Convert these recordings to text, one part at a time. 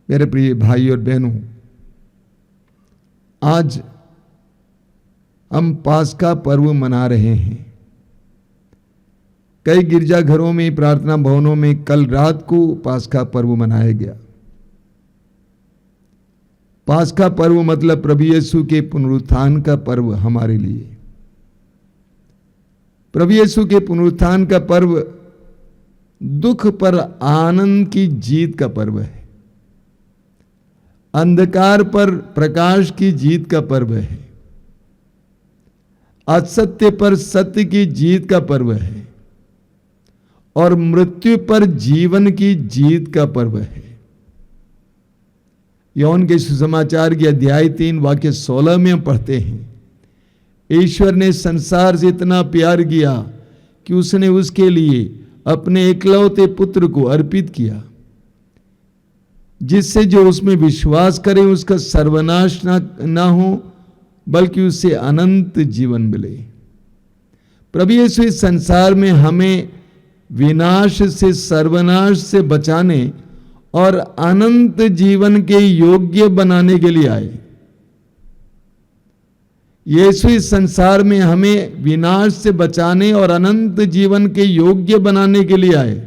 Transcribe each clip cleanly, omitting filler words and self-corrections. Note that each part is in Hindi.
मेरे प्रिय भाई और बहनों, आज हम पास्का पर्व मना रहे हैं। कई गिरजाघरों में, प्रार्थना भवनों में कल रात को पास्का पर्व मनाया गया। पास्का पर्व मतलब प्रभु यीशु के पुनरुत्थान का पर्व हमारे लिए। प्रभु यीशु के पुनरुत्थान का पर्व दुख पर आनंद की जीत का पर्व है, अंधकार पर प्रकाश की जीत का पर्व है, असत्य पर सत्य की जीत का पर्व है और मृत्यु पर जीवन की जीत का पर्व है। यूहन्ना के सुसमाचार के अध्याय 3 वाक्य 16 में हम पढ़ते हैं, ईश्वर ने संसार से इतना प्यार किया कि उसने उसके लिए अपने एकलौते पुत्र को अर्पित किया, जिससे जो उसमें विश्वास करे उसका सर्वनाश ना हो बल्कि उससे अनंत जीवन मिले। प्रभु यीशु इस संसार में हमें विनाश से, सर्वनाश से बचाने और अनंत जीवन के योग्य बनाने के लिए आए। यीशु इस संसार में हमें विनाश से बचाने और अनंत जीवन के योग्य बनाने के लिए आए।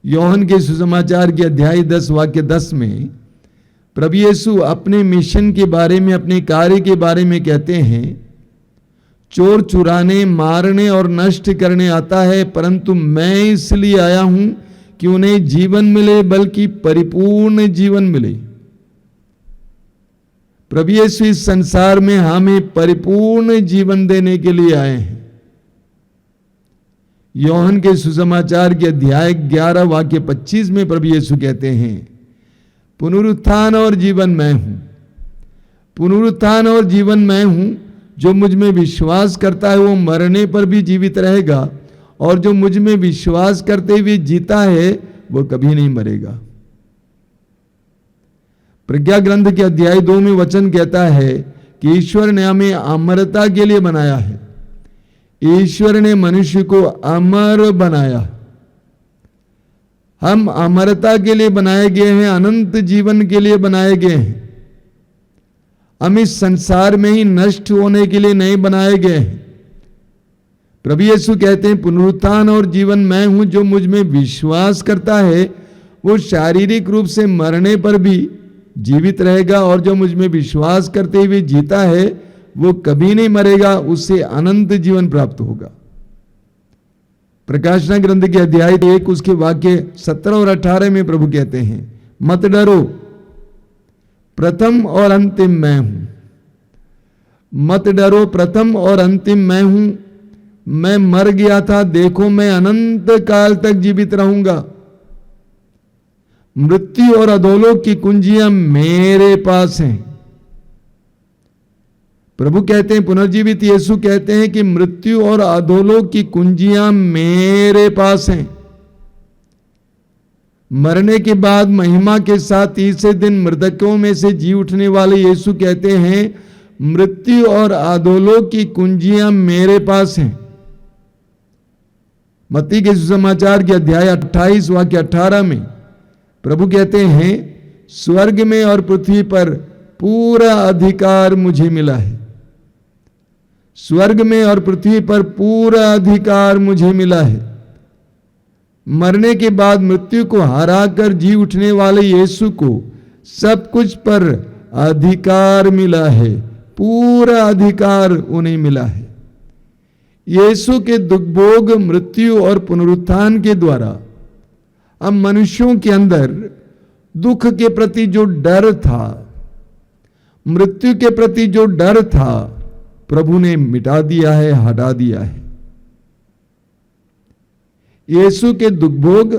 यूहन्ना के सुसमाचार के अध्याय 10 वाक्य 10 में प्रभु यीशु अपने मिशन के बारे में, अपने कार्य के बारे में कहते हैं, चोर चुराने, मारने और नष्ट करने आता है, परंतु मैं इसलिए आया हूं कि उन्हें जीवन मिले, बल्कि परिपूर्ण जीवन मिले। प्रभु यीशु इस संसार में हमें परिपूर्ण जीवन देने के लिए आए हैं। यूहन्ना के सुसमाचार के अध्याय 11 वाक्य 25 में प्रभु यीशु कहते हैं, पुनरुत्थान और जीवन मैं हूं, पुनरुत्थान और जीवन मैं हूं। जो मुझ में विश्वास करता है वो मरने पर भी जीवित रहेगा, और जो मुझ में विश्वास करते हुए जीता है वो कभी नहीं मरेगा। प्रज्ञा ग्रंथ के अध्याय 2 में वचन कहता है कि ईश्वर ने हमें अमरता के लिए बनाया है। ईश्वर ने मनुष्य को अमर बनाया। हम अमरता के लिए बनाए गए हैं, अनंत जीवन के लिए बनाए गए हैं। हम इस संसार में ही नष्ट होने के लिए नहीं बनाए गए हैं। प्रभु यीशु कहते हैं, पुनरुत्थान और जीवन मैं हूं। जो मुझ में विश्वास करता है वो शारीरिक रूप से मरने पर भी जीवित रहेगा, और जो मुझ में विश्वास करते हुए जीता है वो कभी नहीं मरेगा, उससे अनंत जीवन प्राप्त होगा। प्रकाशना ग्रंथ के अध्याय 1 उसके वाक्य 17 और 18 में प्रभु कहते हैं, मत डरो, प्रथम और अंतिम मैं हूं। मत डरो, प्रथम और अंतिम मैं हूं। मैं मर गया था, देखो मैं अनंत काल तक जीवित रहूंगा। मृत्यु और अधोलोक की कुंजियां मेरे पास हैं। प्रभु कहते हैं, पुनर्जीवित यीशु कहते हैं कि मृत्यु और अधोलोक की कुंजियां मेरे पास हैं। मरने के बाद महिमा के साथ तीसरे दिन मृतकों में से जी उठने वाले यीशु कहते हैं, मृत्यु और अधोलोक की कुंजियां मेरे पास हैं। मत्ती के सुसमाचार के अध्याय 28 वाक्य 18 में प्रभु कहते हैं, स्वर्ग में और पृथ्वी पर पूरा अधिकार मुझे मिला है। स्वर्ग में और पृथ्वी पर पूरा अधिकार मुझे मिला है। मरने के बाद मृत्यु को हराकर जी उठने वाले यीशु को सब कुछ पर अधिकार मिला है, पूरा अधिकार उन्हें मिला है। यीशु के दुख भोग, मृत्यु और पुनरुत्थान के द्वारा हम मनुष्यों के अंदर दुख के प्रति जो डर था, मृत्यु के प्रति जो डर था, प्रभु ने मिटा दिया है, हटा दिया है। यीशु के दुख भोग,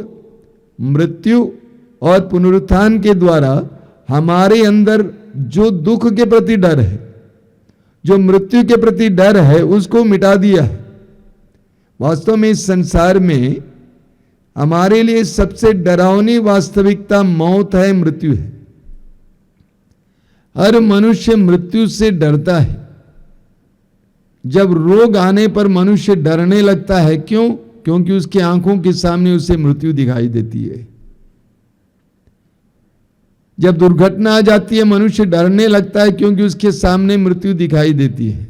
मृत्यु और पुनरुत्थान के द्वारा हमारे अंदर जो दुख के प्रति डर है, जो मृत्यु के प्रति डर है, उसको मिटा दिया है। वास्तव में इस संसार में हमारे लिए सबसे डरावनी वास्तविकता मौत है, मृत्यु है। हर मनुष्य मृत्यु से डरता है। जब रोग आने पर मनुष्य डरने लगता है, क्यों? क्योंकि उसकी आंखों के सामने उसे मृत्यु दिखाई देती है। जब दुर्घटना आ जाती है मनुष्य डरने लगता है क्योंकि उसके सामने मृत्यु दिखाई देती है।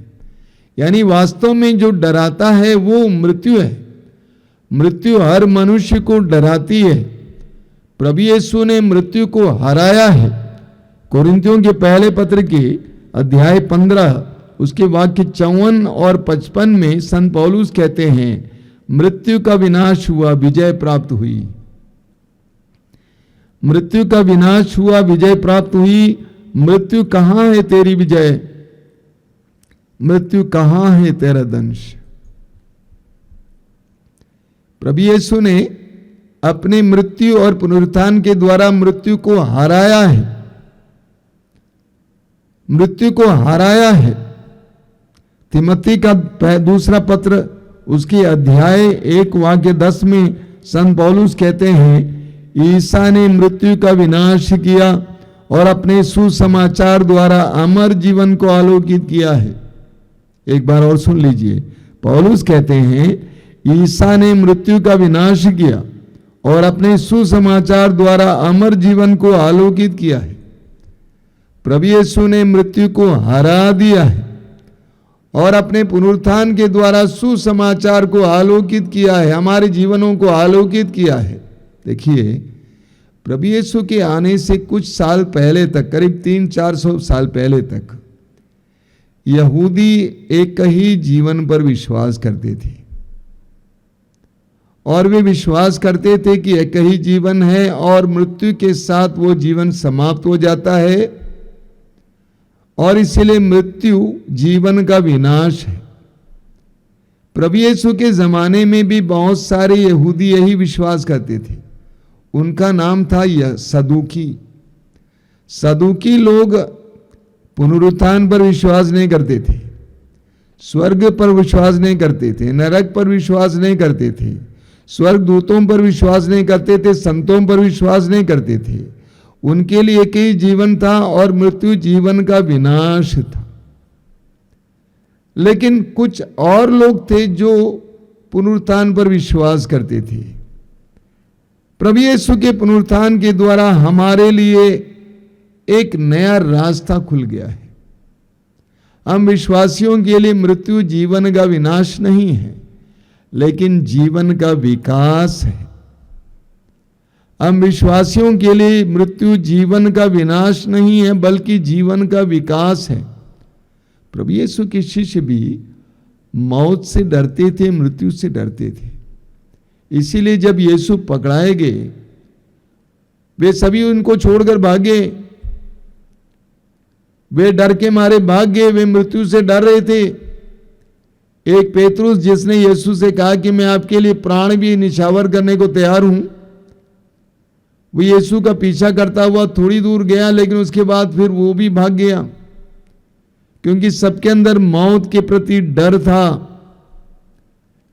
यानी वास्तव में जो डराता है वो मृत्यु है। मृत्यु हर मनुष्य को डराती है। प्रभु यीशु ने मृत्यु को हराया है। कोरिन्थियों के पहले पत्र के अध्याय 15 उसके वाक्य 54 और 55 में संत पौलुस कहते हैं, मृत्यु का विनाश हुआ, विजय प्राप्त हुई। मृत्यु का विनाश हुआ, विजय प्राप्त हुई। मृत्यु कहां है तेरी विजय? मृत्यु कहां है तेरा दंश? प्रभु यीशु ने अपने मृत्यु और पुनरुत्थान के द्वारा मृत्यु को हराया है। मृत्यु को हराया है। तिमोथी का दूसरा पत्र उसके अध्याय 1 वाक्य 10 में संत पौलुस कहते हैं, ईसा ने मृत्यु का विनाश किया और अपने सुसमाचार द्वारा अमर जीवन को आलोकित किया है। एक बार और सुन लीजिए, पौलुस कहते हैं ईसा ने मृत्यु का विनाश किया और अपने सुसमाचार द्वारा अमर जीवन को आलोकित किया है। प्रभु यीशु ने मृत्यु को हरा दिया है और अपने पुनरुत्थान के द्वारा सुसमाचार को आलोकित किया है, हमारे जीवनों को आलोकित किया है। देखिए, प्रभु यीशु के आने से कुछ साल पहले तक, करीब 300-400 साल पहले तक, यहूदी एक ही जीवन पर विश्वास करते थे और वे विश्वास करते थे कि एक ही जीवन है और मृत्यु के साथ वो जीवन समाप्त हो जाता है और इसलिए मृत्यु जीवन का विनाश है। प्रभु यीशु के जमाने में भी बहुत सारे यहूदी यही विश्वास करते थे। उनका नाम था सदूकी। सदूकी लोग पुनरुत्थान पर विश्वास नहीं करते थे, स्वर्ग पर विश्वास नहीं करते थे, नरक पर विश्वास नहीं करते थे, स्वर्गदूतों पर विश्वास नहीं करते थे, संतों पर विश्वास नहीं करते थे। उनके लिए एक ही जीवन था और मृत्यु जीवन का विनाश था। लेकिन कुछ और लोग थे जो पुनरुत्थान पर विश्वास करते थे। प्रभु यीशु के पुनरुत्थान के द्वारा हमारे लिए एक नया रास्ता खुल गया है। हम विश्वासियों के लिए मृत्यु जीवन का विनाश नहीं है, लेकिन जीवन का विकास है। हम विश्वासियों के लिए मृत्यु जीवन का विनाश नहीं है, बल्कि जीवन का विकास है। प्रभु यीशु के शिष्य भी मौत से डरते थे, मृत्यु से डरते थे। इसीलिए जब यीशु पकड़ाए गए, वे सभी उनको छोड़कर भागे। वे डर के मारे भाग गए, वे मृत्यु से डर रहे थे। एक पेतरुस, जिसने यीशु से कहा कि मैं आपके लिए प्राण भी निछावर करने को तैयार हूं, वो यीशु का पीछा करता हुआ थोड़ी दूर गया, लेकिन उसके बाद फिर वो भी भाग गया, क्योंकि सबके अंदर मौत के प्रति डर था।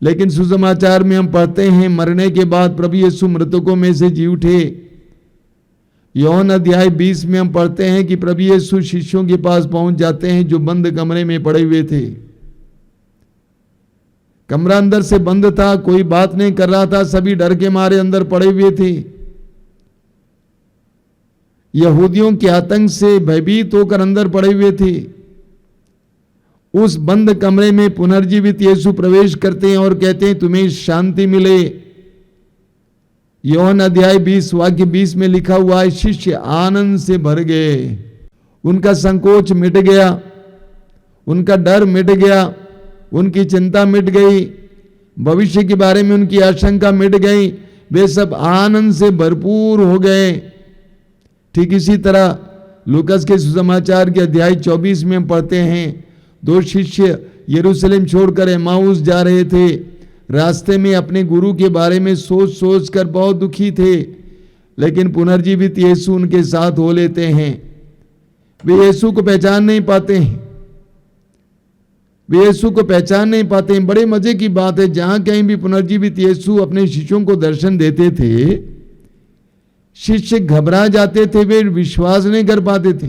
लेकिन सुसमाचार में हम पढ़ते हैं, मरने के बाद प्रभु यीशु मृतकों में से जी उठे। योहन अध्याय 20 में हम पढ़ते हैं कि प्रभु यीशु शिष्यों के पास पहुंच जाते हैं जो बंद कमरे में पड़े हुए थे। कमरा अंदर से बंद था, कोई बात नहीं कर रहा था, सभी डर के मारे अंदर पड़े हुए थे। यहूदियों के आतंक से भयभीत होकर अंदर पड़े हुए थे। उस बंद कमरे में पुनर्जीवित यीशु प्रवेश करते हैं और कहते हैं तुम्हें शांति मिले। योहन अध्याय 20 वाक्य 20 में लिखा हुआ है, शिष्य आनंद से भर गए। उनका संकोच मिट गया, उनका डर मिट गया, उनकी चिंता मिट गई, भविष्य के बारे में उनकी आशंका मिट गई। वे सब आनंद से भरपूर हो गए। ठीक इसी तरह लूकास के सुसमाचार के अध्याय 24 में हम पढ़ते हैं, 2 शिष्य यरूशलेम छोड़कर एमाउस जा रहे थे। रास्ते में अपने गुरु के बारे में सोच सोच कर बहुत दुखी थे, लेकिन पुनर्जीवित यीशु उनके साथ हो लेते हैं। वे यीशु को पहचान नहीं पाते हैं, वे यीशु को पहचान नहीं पाते हैं। बड़े मजे की बात है, जहां कहीं भी पुनर्जीवित यीशु अपने शिष्यों को दर्शन देते थे, शिष्य घबरा जाते थे, वे विश्वास नहीं कर पाते थे,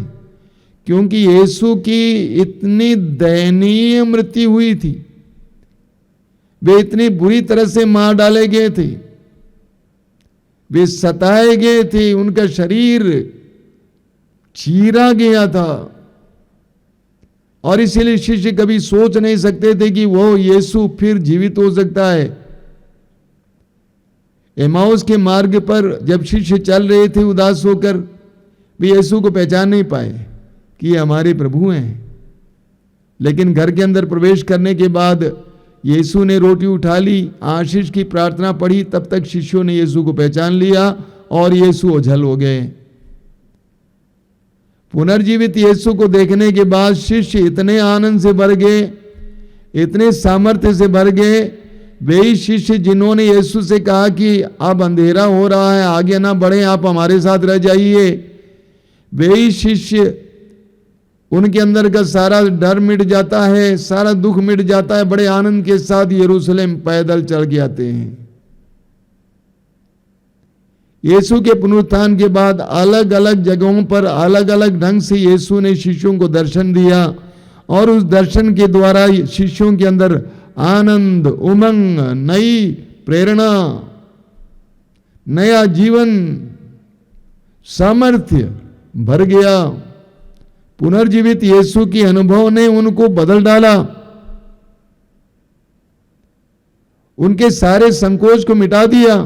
क्योंकि यीशु की इतनी दयनीय मृत्यु हुई थी। वे इतनी बुरी तरह से मार डाले गए थे, वे सताए गए थे, उनका शरीर चीरा गया था। और इसीलिए शिष्य कभी सोच नहीं सकते थे कि वो यीशु फिर जीवित हो सकता है। एमाउस के मार्ग पर जब शिष्य चल रहे थे उदास होकर, भी यीशु को पहचान नहीं पाए कि ये हमारे प्रभु हैं। लेकिन घर के अंदर प्रवेश करने के बाद यीशु ने रोटी उठा ली, आशीष की प्रार्थना पढ़ी, तब तक शिष्यों ने यीशु को पहचान लिया और यीशु ओझल हो गए। पुनर्जीवित यीशु को देखने के बाद शिष्य इतने आनंद से भर गए, इतने सामर्थ्य से भर गए। वे ही शिष्य जिन्होंने यीशु से कहा कि अब अंधेरा हो रहा है, आगे ना बढ़े, आप हमारे साथ रह जाइए, वे ही शिष्य, उनके अंदर का सारा डर मिट जाता है, सारा दुख मिट जाता है, बड़े आनंद के साथ यरूशलेम पैदल चल के आते हैं। यीशु के पुनरुत्थान के बाद अलग अलग जगहों पर अलग अलग ढंग से यीशु ने शिष्यों को दर्शन दिया और उस दर्शन के द्वारा शिष्यों के अंदर आनंद, उमंग, नई प्रेरणा, नया जीवन, सामर्थ्य भर गया। पुनर्जीवित यीशु के अनुभव ने उनको बदल डाला, उनके सारे संकोच को मिटा दिया,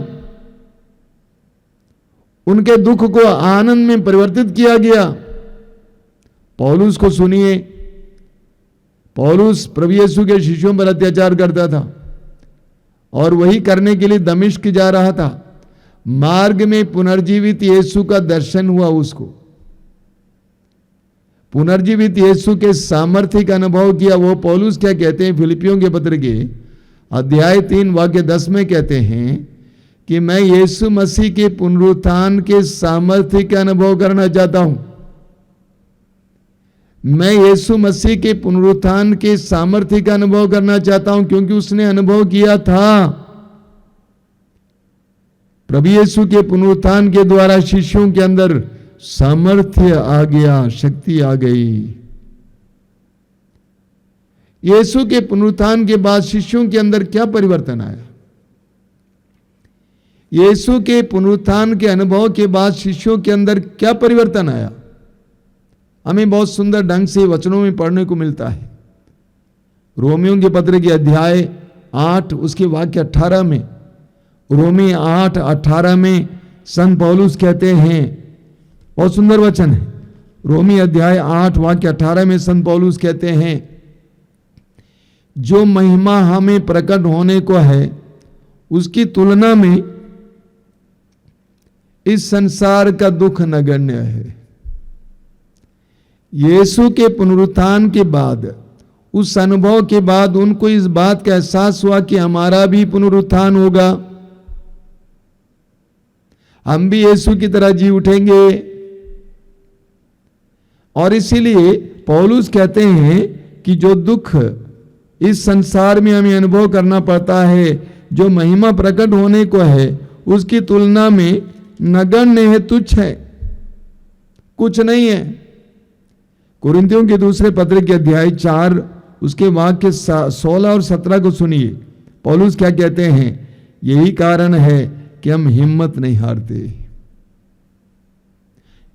उनके दुख को आनंद में परिवर्तित किया गया। पौलुस को सुनिए, पौलुस प्रभु यीशु के शिष्यों पर अत्याचार करता था और वही करने के लिए दमिश्क जा रहा था। मार्ग में पुनर्जीवित यीशु का दर्शन हुआ उसको, पुनर्जीवित यीशु के सामर्थ्य का अनुभव किया। वो पौलुस क्या कहते हैं, फिलिपियों के पत्र के अध्याय 3 वाक्य 10 में कहते हैं कि मैं यीशु मसीह के पुनरुत्थान के सामर्थ्य का अनुभव करना चाहता हूं। मैं यीशु मसीह के पुनरुत्थान के सामर्थ्य का अनुभव करना चाहता हूं, क्योंकि उसने अनुभव किया था। प्रभु यीशु के पुनरुत्थान के द्वारा शिष्यों के अंदर सामर्थ्य आ गया, शक्ति आ गई। यीशु के पुनरुत्थान के बाद शिष्यों के अंदर क्या परिवर्तन आया? यीशु के पुनरुत्थान के अनुभव के बाद शिष्यों के अंदर क्या परिवर्तन आया? हमें बहुत सुंदर ढंग से वचनों में पढ़ने को मिलता है। रोमियों के पत्र के अध्याय 8 उसके वाक्य 18 में, रोमी 8:18 में संत पौलुस कहते हैं, बहुत सुंदर वचन है। रोमी अध्याय 8 वाक्य 18 में संत पौलुस कहते हैं, जो महिमा हमें प्रकट होने को है उसकी तुलना में इस संसार का दुख नगण्य है। यीशु के पुनरुत्थान के बाद, उस अनुभव के बाद उनको इस बात का एहसास हुआ कि हमारा भी पुनरुत्थान होगा, हम भी यीशु की तरह जी उठेंगे। और इसीलिए पौलुस कहते हैं कि जो दुख इस संसार में हमें अनुभव करना पड़ता है, जो महिमा प्रकट होने को है, उसकी तुलना में नगण्य है, तुच्छ है, कुछ नहीं है। कुरिन्थियों के दूसरे पत्र के अध्याय 4 उसके वाक्य 16 और 17 को सुनिए। पौलुस क्या कहते हैं, यही कारण है कि हम हिम्मत नहीं हारते।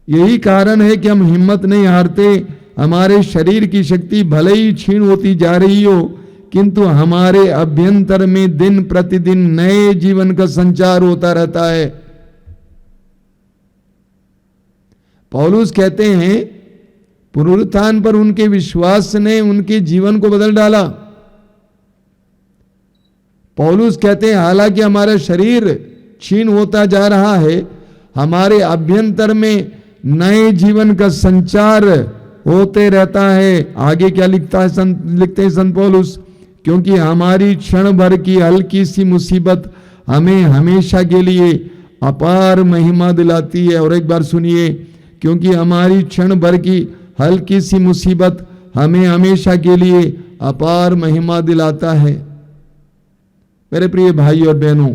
यही कारण है कि हम हिम्मत नहीं हारते। हमारे शरीर की शक्ति भले ही क्षीण होती जा रही हो, किंतु हमारे अभ्यंतर में दिन प्रतिदिन नए जीवन का संचार होता रहता है। पौलुस कहते हैं पुनरुत्थान पर उनके विश्वास ने उनके जीवन को बदल डाला। पौलुस कहते हैं हालांकि हमारा शरीर क्षीण होता जा रहा है, हमारे अभ्यंतर में नए जीवन का संचार होते रहता है। आगे क्या लिखते हैं संत पौलुस, क्योंकि हमारी क्षण भर की हल्की सी मुसीबत हमें हमेशा के लिए अपार महिमा दिलाती है। और एक बार सुनिए, क्योंकि हमारी क्षण भर की हल्की सी मुसीबत हमें हमेशा के लिए अपार महिमा दिलाता है। मेरे प्रिय भाई और बहनों,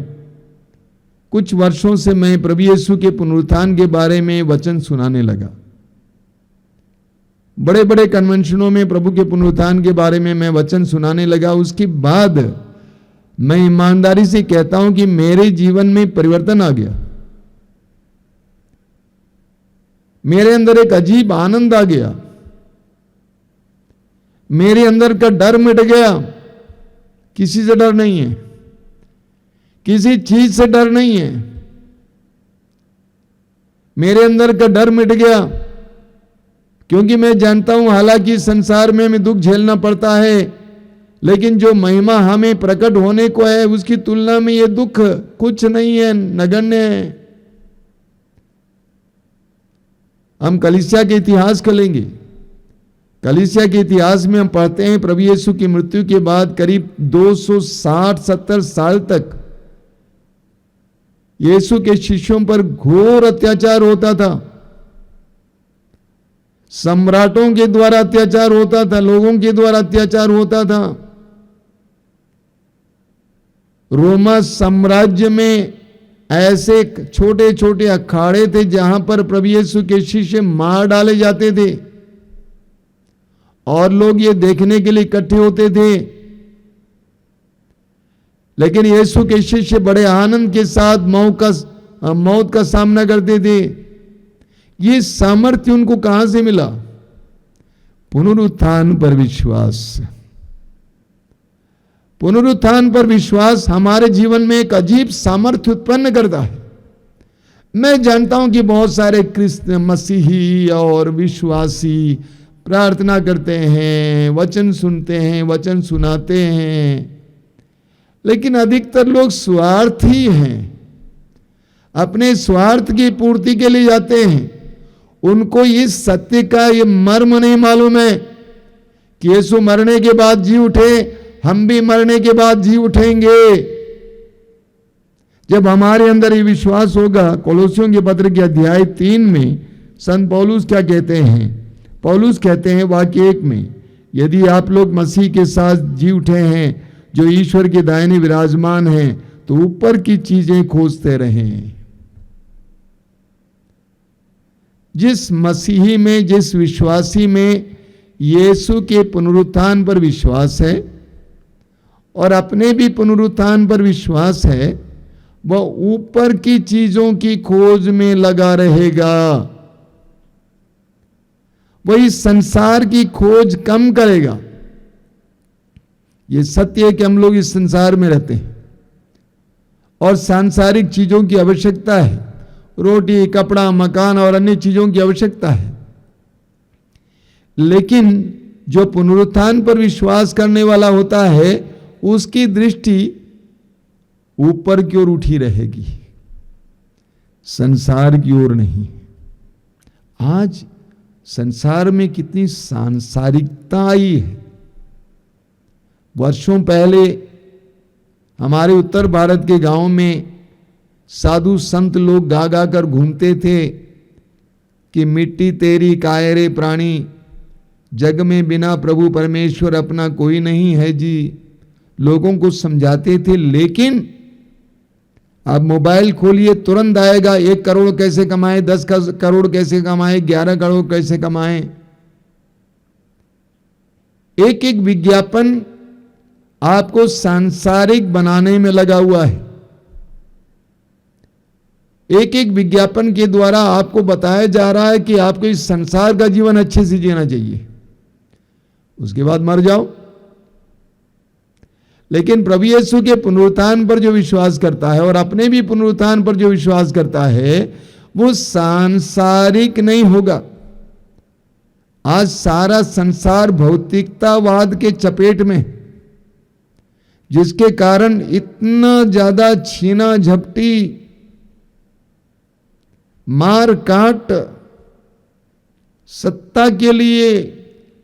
कुछ वर्षों से मैं प्रभु यीशु के पुनरुत्थान के बारे में वचन सुनाने लगा। बड़े बड़े कन्वेंशनों में प्रभु के पुनरुत्थान के बारे में मैं वचन सुनाने लगा। उसके बाद मैं ईमानदारी से कहता हूं कि मेरे जीवन में परिवर्तन आ गया। मेरे अंदर एक अजीब आनंद आ गया, मेरे अंदर का डर मिट गया। किसी से डर नहीं है, किसी चीज से डर नहीं है, मेरे अंदर का डर मिट गया। क्योंकि मैं जानता हूं हालांकि संसार में हमें दुख झेलना पड़ता है, लेकिन जो महिमा हमें प्रकट होने को है उसकी तुलना में ये दुख कुछ नहीं है, नगण्य है। हम कलीसिया के इतिहास को लेंगे। कलीसिया के इतिहास में हम पढ़ते हैं प्रभु यीशु की मृत्यु के बाद करीब 260-70 साल तक यीशु के शिष्यों पर घोर अत्याचार होता था। सम्राटों के द्वारा अत्याचार होता था, लोगों के द्वारा अत्याचार होता था। रोमा साम्राज्य में ऐसे छोटे छोटे अखाड़े थे जहां पर प्रभु यीशु के शिष्य मार डाले जाते थे और लोग ये देखने के लिए इकट्ठे होते थे। लेकिन यीशु के शिष्य बड़े आनंद के साथ मौत का सामना करते थे। ये सामर्थ्य उनको कहां से मिला? पुनरुत्थान पर विश्वास। पुनरुत्थान पर विश्वास हमारे जीवन में एक अजीब सामर्थ्य उत्पन्न करता है। मैं जानता हूं कि बहुत सारे क्रिश्चियन, मसीही और विश्वासी प्रार्थना करते हैं, वचन सुनते हैं, वचन सुनाते हैं, लेकिन अधिकतर लोग स्वार्थी हैं, अपने स्वार्थ की पूर्ति के लिए जाते हैं। उनको इस सत्य का ये मर्म नहीं मालूम है कि यीशु मरने के बाद जी उठे, हम भी मरने के बाद जी उठेंगे। जब हमारे अंदर ये विश्वास होगा, कोलोसियों के पत्र के अध्याय 3 में संत पौलुस क्या कहते हैं? पौलुस कहते हैं वाक्य 1 में, यदि आप लोग मसीह के साथ जी उठे हैं जो ईश्वर के दाहिने विराजमान हैं, तो ऊपर की चीजें खोजते रहें। जिस मसीही में, जिस विश्वासी में यीशु के पुनरुत्थान पर विश्वास है और अपने भी पुनरुत्थान पर विश्वास है, वह ऊपर की चीजों की खोज में लगा रहेगा। वह इस संसार की खोज कम करेगा। ये सत्य है कि हम लोग इस संसार में रहते हैं और सांसारिक चीजों की आवश्यकता है, रोटी, कपड़ा, मकान और अन्य चीजों की आवश्यकता है। लेकिन जो पुनरुत्थान पर विश्वास करने वाला होता है, उसकी दृष्टि ऊपर की ओर उठी रहेगी, संसार की ओर नहीं। आज संसार में कितनी सांसारिकता आई है। वर्षों पहले हमारे उत्तर भारत के गांव में साधु संत लोग गा गा कर घूमते थे कि मिट्टी तेरी काहे रे प्राणी, जग में बिना प्रभु परमेश्वर अपना कोई नहीं है जी। लोगों को समझाते थे, लेकिन अब मोबाइल खोलिए तुरंत आएगा 1 करोड़ कैसे कमाए, 10 करोड़ कैसे कमाए, 11 करोड़ कैसे कमाए। एक एक विज्ञापन आपको सांसारिक बनाने में लगा हुआ है। एक एक विज्ञापन के द्वारा आपको बताया जा रहा है कि आपको इस संसार का जीवन अच्छे से जीना चाहिए, उसके बाद मर जाओ। लेकिन प्रभु यीशु के पुनरुत्थान पर जो विश्वास करता है और अपने भी पुनरुत्थान पर जो विश्वास करता है, वो सांसारिक नहीं होगा। आज सारा संसार भौतिकतावाद के चपेट में, जिसके कारण इतना ज्यादा छीना झपटी, मार काट, सत्ता के लिए,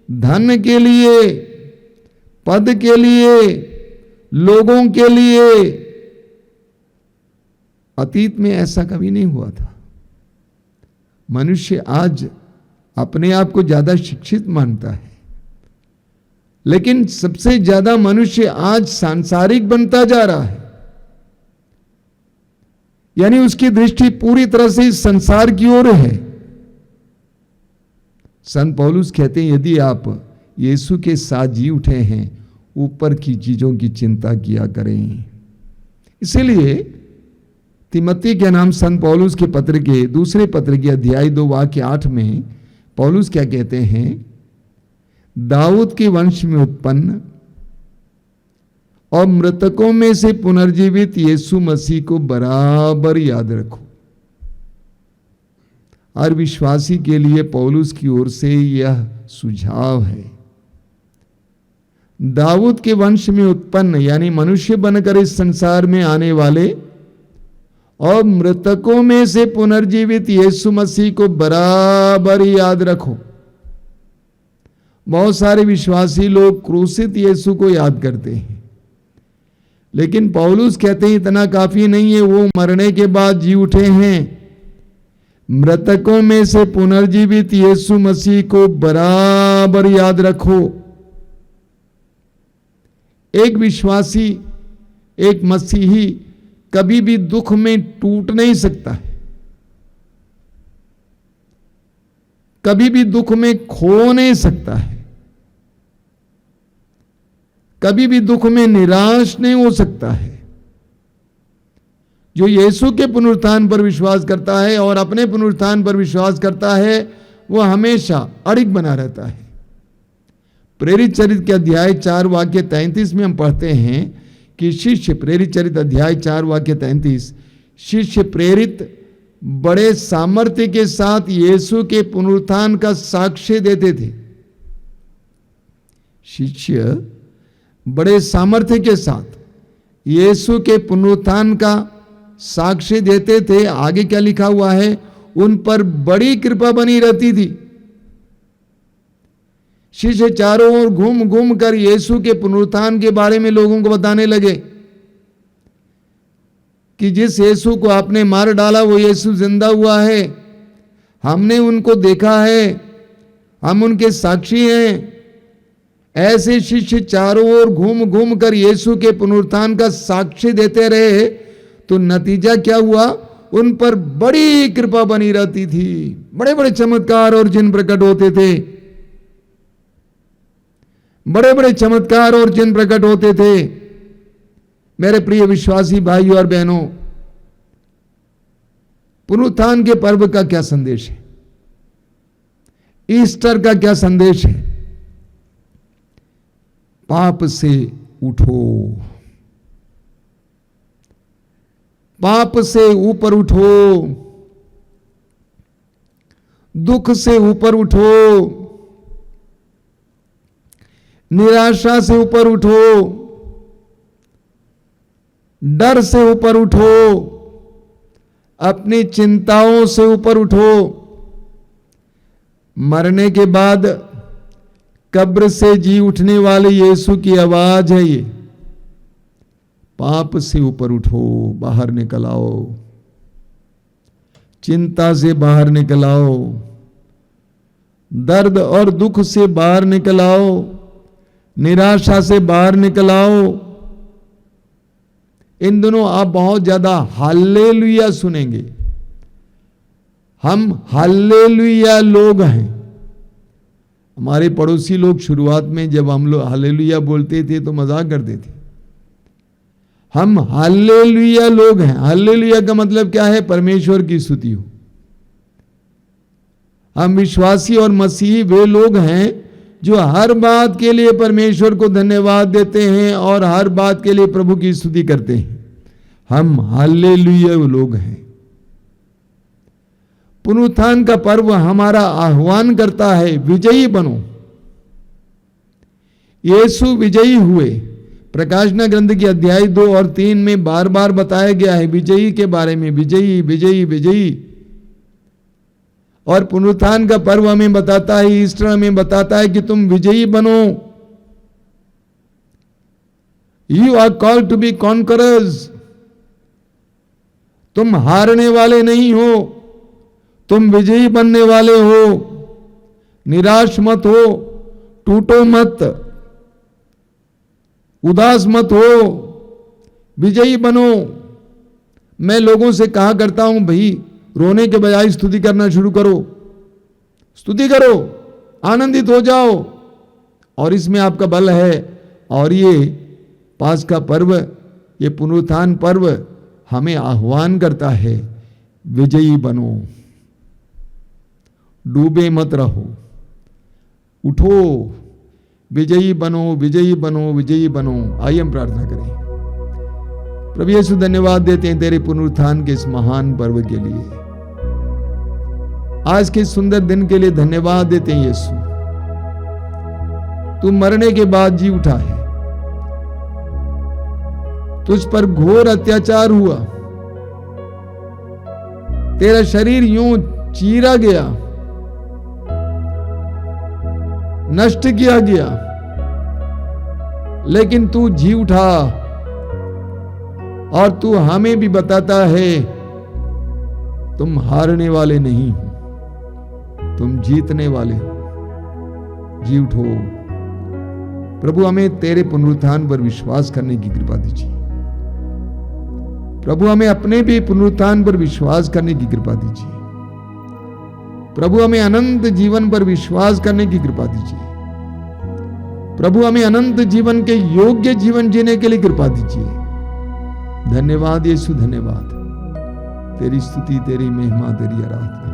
धन के लिए, पद के लिए, लोगों के लिए। अतीत में ऐसा कभी नहीं हुआ था। मनुष्य आज अपने आप को ज्यादा शिक्षित मानता है, लेकिन सबसे ज्यादा मनुष्य आज सांसारिक बनता जा रहा है। यानी उसकी दृष्टि पूरी तरह से इस संसार की ओर है। संत पौलुस कहते हैं, यदि आप यीशु के साथ जी उठे हैं, ऊपर की चीजों की चिंता किया करें। इसीलिए तिमोथी के नाम संत पौलुस के पत्र के दूसरे पत्र के अध्याय 2 वाक्य 8 में पौलुस क्या कहते हैं? दाऊद के वंश में उत्पन्न और मृतकों में से पुनर्जीवित यीशु मसीह को बराबर याद रखो। हर विश्वासी के लिए पौलुस की ओर से यह सुझाव है। दाऊद के वंश में उत्पन्न यानी मनुष्य बनकर इस संसार में आने वाले और मृतकों में से पुनर्जीवित यीशु मसीह को बराबर याद रखो। बहुत सारे विश्वासी लोग क्रूसित यीशु को याद करते हैं, लेकिन पौलुस कहते हैं इतना काफी नहीं है, वो मरने के बाद जी उठे हैं। मृतकों में से पुनर्जीवित यीशु मसीह को बराबर याद रखो। एक विश्वासी, एक मसीही कभी भी दुख में टूट नहीं सकता है, कभी भी दुख में खो नहीं सकता है, कभी भी दुख में निराश नहीं हो सकता है। जो यीशु के पुनरुत्थान पर विश्वास करता है और अपने पुनरुत्थान पर विश्वास करता है, वह हमेशा अडिग बना रहता है। प्रेरित चरित्र के अध्याय 4 वाक्य 33 में हम पढ़ते हैं कि शिष्य, प्रेरित चरित्र अध्याय 4 वाक्य 33, शिष्य प्रेरित बड़े सामर्थ्य के साथ यीशु के पुनरुत्थान का साक्ष्य देते थे। शिष्य बड़े सामर्थ्य के साथ यीशु के पुनरुत्थान का साक्ष्य देते थे। आगे क्या लिखा हुआ है? उन पर बड़ी कृपा बनी रहती थी। शिष्य चारों ओर घूम घूम कर यीशु के पुनरुत्थान के बारे में लोगों को बताने लगे कि जिस यीशु को आपने मार डाला वो यीशु जिंदा हुआ है, हमने उनको देखा है, हम उनके साक्षी हैं। ऐसे शिष्य चारों ओर घूम घूम कर यीशु के पुनरुत्थान का साक्ष्य देते रहे, तो नतीजा क्या हुआ? उन पर बड़ी कृपा बनी रहती थी। बड़े बड़े चमत्कार और चिन्ह प्रकट होते थे, बड़े बड़े चमत्कार और चिन्ह प्रकट होते थे। मेरे प्रिय विश्वासी भाइयों और बहनों, पुनरुत्थान के पर्व का क्या संदेश है? ईस्टर का क्या संदेश है? पाप से उठो, पाप से ऊपर उठो, दुख से ऊपर उठो, निराशा से ऊपर उठो, डर से ऊपर उठो, अपनी चिंताओं से ऊपर उठो। मरने के बाद कब्र से जी उठने वाले यीशु की आवाज है ये, पाप से ऊपर उठो, बाहर निकल आओ, चिंता से बाहर निकल आओ, दर्द और दुख से बाहर निकल आओ, निराशा से बाहर निकल आओ। इन दिनों आप बहुत ज्यादा हालेलुया सुनेंगे। हम हालेलुया लोग हैं। हमारे पड़ोसी लोग शुरुआत में जब हम लोग हालेलुया बोलते थे तो मजाक करते थे। हम हालेलुया लोग हैं। हालेलुया का मतलब क्या है? परमेश्वर की स्तुति हो। हम विश्वासी और मसीही वे लोग हैं जो हर बात के लिए परमेश्वर को धन्यवाद देते हैं और हर बात के लिए प्रभु की स्तुति करते हैं। हम हालेलुया लोग हैं। पुनरुत्थान का पर्व हमारा आह्वान करता है, विजयी बनो। यीशु विजयी हुए। प्रकाशना ग्रंथ के अध्याय 2 और 3 में बार बार बताया गया है विजयी के बारे में, विजयी विजयी विजयी। और पुनरुत्थान का पर्व हमें बताता है, ईस्टर हमें बताता है कि तुम विजयी बनो। You are called to be conquerors. तुम हारने वाले नहीं हो, तुम विजयी बनने वाले हो। निराश मत हो, टूटो मत, उदास मत हो, विजयी बनो। मैं लोगों से कहा करता हूं, भाई रोने के बजाय स्तुति करना शुरू करो, स्तुति करो, आनंदित हो जाओ, और इसमें आपका बल है। और ये पास का पर्व, ये पुनरुत्थान पर्व हमें आह्वान करता है, विजयी बनो, डूबे मत रहो, उठो, विजयी बनो, विजयी बनो, विजयी बनो। आइए हम प्रार्थना करें। प्रभु यीशु, धन्यवाद देते हैं तेरे पुनरुत्थान के इस महान पर्व के लिए, आज के सुंदर दिन के लिए धन्यवाद देते हैं यीशु। तू मरने के बाद जी उठा है, तुझ पर घोर अत्याचार हुआ, तेरा शरीर यूं चीरा गया, नष्ट किया गया, लेकिन तू जी उठा और तू हमें भी बताता है तुम हारने वाले नहीं हो, तुम जीतने वाले हो। जी उठो प्रभु, हमें तेरे पुनरुत्थान पर विश्वास करने की कृपा दीजिए। प्रभु, हमें अपने भी पुनरुत्थान पर विश्वास करने की कृपा दीजिए। प्रभु, हमें अनंत जीवन पर विश्वास करने की कृपा दीजिए। प्रभु, हमें अनंत जीवन के योग्य जीवन जीने के लिए कृपा दीजिए। धन्यवाद यीशु, धन्यवाद। तेरी स्तुति, तेरी महिमा, तेरी आराधना।